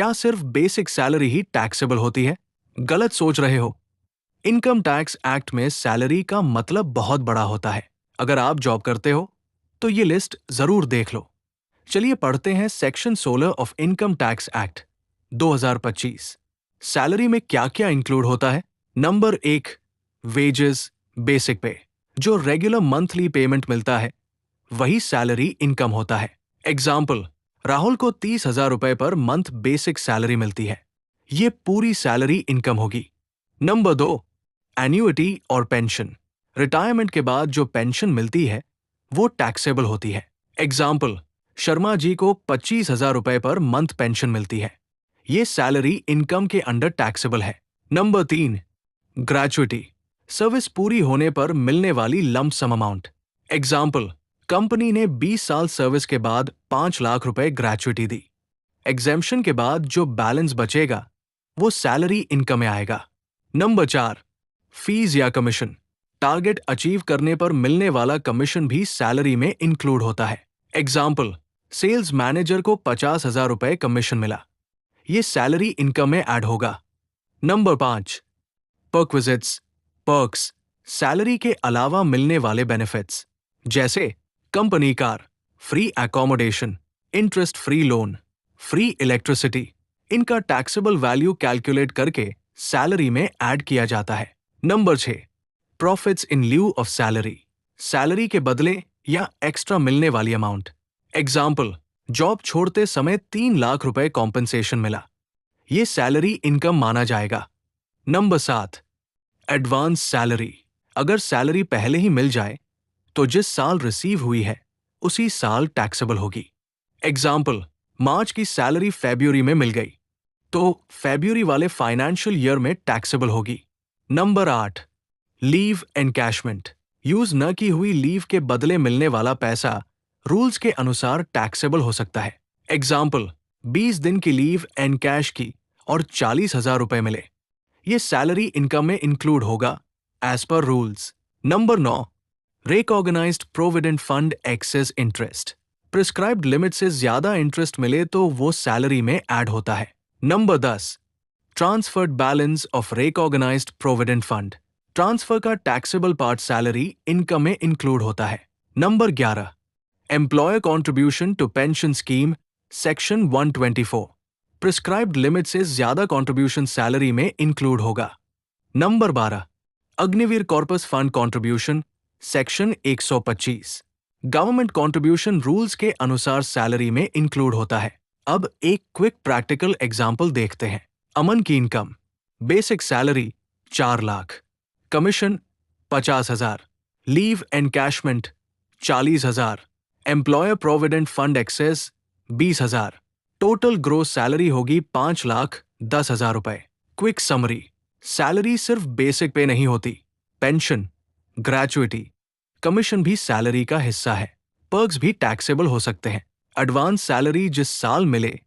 क्या सिर्फ basic salary ही taxable होती है? गलत सोच रहे हो। इनकम टैक्स एक्ट में सैलरी का मतलब बहुत बड़ा होता है। अगर आप जॉब करते हो तो ये लिस्ट जरूर देख लो। चलिए पढ़ते हैं section 16 of income tax act 2025। Salary में क्या क्या इंक्लूड होता है? नंबर 1, वेजेस, बेसिक पे। जो रेगुलर मंथली पेमेंट मिलता है वही सैलरी इनकम होता है। एग्जाम्पल, राहुल को 30,000 रुपए पर मंथ बेसिक सैलरी मिलती है। ये पूरी सैलरी इनकम होगी। नंबर 2, एन्युइटी और पेंशन। रिटायरमेंट के बाद जो पेंशन मिलती है वो टैक्सेबल होती है। एग्जाम्पल, शर्मा जी को 25,000 रुपए पर मंथ पेंशन मिलती है। ये सैलरी इनकम के अंडर टैक्सेबल है। Number 3, gratuity. सर्विस पूरी होने पर मिलने वाली lump sum amount. Example, company ने 20 साल सर्विस के बाद 5 लाख रुपए ग्रेचुइटी दी। एग्जेम्पशन के बाद जो बैलेंस बचेगा वो सैलरी इनकम में आएगा। नंबर 4, फीस या कमीशन। टारगेट अचीव करने पर मिलने वाला कमीशन भी सैलरी में इंक्लूड होता है। एग्जाम्पल, सेल्स मैनेजर को 50,000 रुपए कमीशन मिला। ये सैलरी इनकम में ऐड होगा। Number 5, perquisites, perks. सैलरी के अलावा मिलने वाले बेनिफिट्स जैसे company car, free accommodation, interest free loan, free electricity. इनका टैक्सेबल वैल्यू कैलकुलेट करके सैलरी में ऐड किया जाता है। Number 6, profits in lieu of salary. Salary के बदले या एक्स्ट्रा मिलने वाली अमाउंट। एग्जाम्पल, जॉब छोड़ते समय 3 लाख रुपए कॉम्पेंसेशन मिला। ये सैलरी इनकम माना जाएगा। Number 7, advance salary. अगर सैलरी पहले ही मिल जाए तो जिस साल रिसीव हुई है उसी साल टैक्सेबल होगी। एग्जाम्पल, मार्च की सैलरी फरवरी में मिल गई तो फरवरी वाले फाइनेंशियल ईयर में टैक्सेबल होगी। Number 8, leave encashment. यूज न की हुई लीव के बदले मिलने वाला पैसा रूल्स के अनुसार टैक्सेबल हो सकता है। एग्जाम्पल, 20 दिन की लीव एनकैश की और 40,000 रुपए मिले। ये सैलरी इनकम में इंक्लूड होगा as per rules. Number 9, recognised provident fund excess interest. Prescribed limit से ज्यादा इंटरेस्ट मिले तो वो सैलरी में ऐड होता है। Number 10, transferred balance of recognised provident fund. Transfer का टैक्सेबल पार्ट सैलरी इनकम में इंक्लूड होता है। Number 11, employer contribution to pension scheme section 124। Prescribed limit से ज्यादा कॉन्ट्रीब्यूशन सैलरी में इंक्लूड होगा। Number 12, Agniveer corpus fund contribution section 125। Government contribution rules के अनुसार सैलरी में इंक्लूड होता है। अब एक क्विक प्रैक्टिकल एग्जाम्पल देखते हैं। अमन की income, basic salary 4 lakh, commission 50,000, leave encashment 40,000, employer provident fund excess 20,000। Total gross salary होगी 5,10,000 रुपए। क्विक समरी, सैलरी सिर्फ बेसिक पे नहीं होती। पेंशन, ग्रेचुइटी, कमीशन भी सैलरी का हिस्सा है। पर्क्स भी टैक्सेबल हो सकते हैं। एडवांस सैलरी जिस साल मिले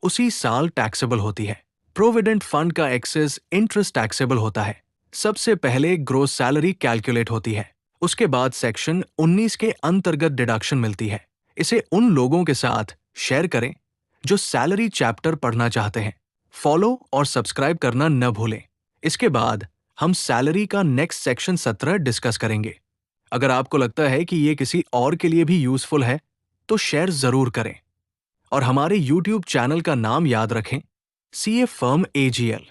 उसी साल टैक्सेबल होती है। प्रोविडेंट फंड का एक्सेस इंटरेस्ट टैक्सेबल होता है। सबसे पहले ग्रोस सैलरी कैलकुलेट होती है, उसके बाद सेक्शन 19 के अंतर्गत डिडक्शन मिलती है। इसे उन लोगों के साथ शेयर करें जो सैलरी चैप्टर पढ़ना चाहते हैं। फॉलो और सब्सक्राइब करना न भूलें। इसके बाद हम सैलरी का नेक्स्ट सेक्शन 17 डिस्कस करेंगे। अगर आपको लगता है कि ये किसी और के लिए भी यूजफुल है तो शेयर जरूर करें और हमारे YouTube चैनल का नाम याद रखें, CA Firm AGL।